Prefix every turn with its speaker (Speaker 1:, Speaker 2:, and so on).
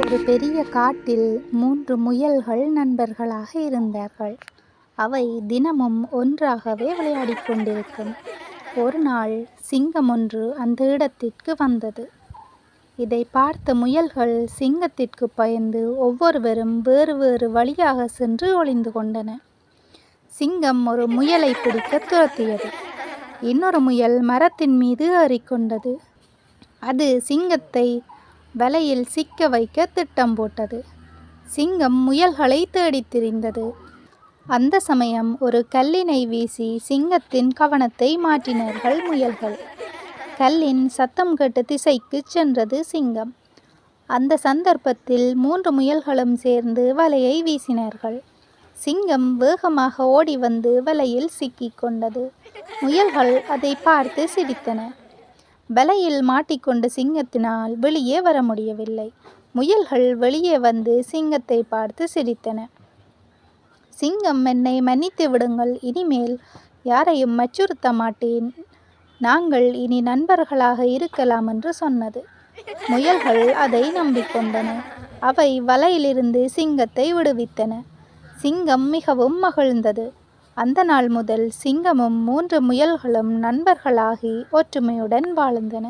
Speaker 1: ஒரு பெரிய காட்டில் 3 முயல்கள் நண்பர்களாக இருந்தார்கள். அவை தினமும் ஒன்றாகவே விளையாடிக் கொண்டிருக்கும். ஒரு நாள் சிங்கம் ஒன்று அந்த இடத்திற்கு வந்தது. இதை பார்த்த முயல்கள் சிங்கத்திற்கு பயந்து ஒவ்வொருவரும் வேறு வேறு வழியாக சென்று ஒளிந்து கொண்டன. சிங்கம் ஒரு முயலை பிடிக்க துரத்தியது. இன்னொரு முயல் மரத்தின் மீது ஏறிக்கொண்டது. அது சிங்கத்தை வலையில் சிக்க வைக்க திட்டம் போட்டது. சிங்கம் முயல்களை தேடித் திரிந்தது. அந்த சமயம் ஒரு கல்லினை வீசி சிங்கத்தின் கவனத்தை மாற்றினார்கள் முயல்கள். கல்லின் சத்தம் கேட்ட திசைக்கு சென்றது சிங்கம். அந்த சந்தர்ப்பத்தில் 3 முயல்களும் சேர்ந்து வலையை வீசினார்கள். சிங்கம் வேகமாக ஓடி வந்து வலையில் சிக்கிக் கொண்டது. முயல்கள் அதை பார்த்து சிரித்தன. வலையில் மாட்டிக்கொண்ட சிங்கத்தினால் வெளியே வர முடியவில்லை. முயல்கள் வெளியே வந்து சிங்கத்தை பார்த்து சிரித்தன. சிங்கம், என்னை மன்னித்து விடுங்கள், இனிமேல் யாரையும் அச்சுறுத்த மாட்டேன், நாங்கள் இனி நண்பர்களாக இருக்கலாம் என்று சொன்னது. முயல்கள் அதை நம்பிக்கொண்டன. அவை வலையிலிருந்து சிங்கத்தை விடுவித்தன. சிங்கம் மிகவும் மகிழ்ந்தது. அந்த நாள் முதல் சிங்கமும் 3 முயல்களும் நண்பர்களாகி ஒற்றுமையுடன் வாழ்ந்தன.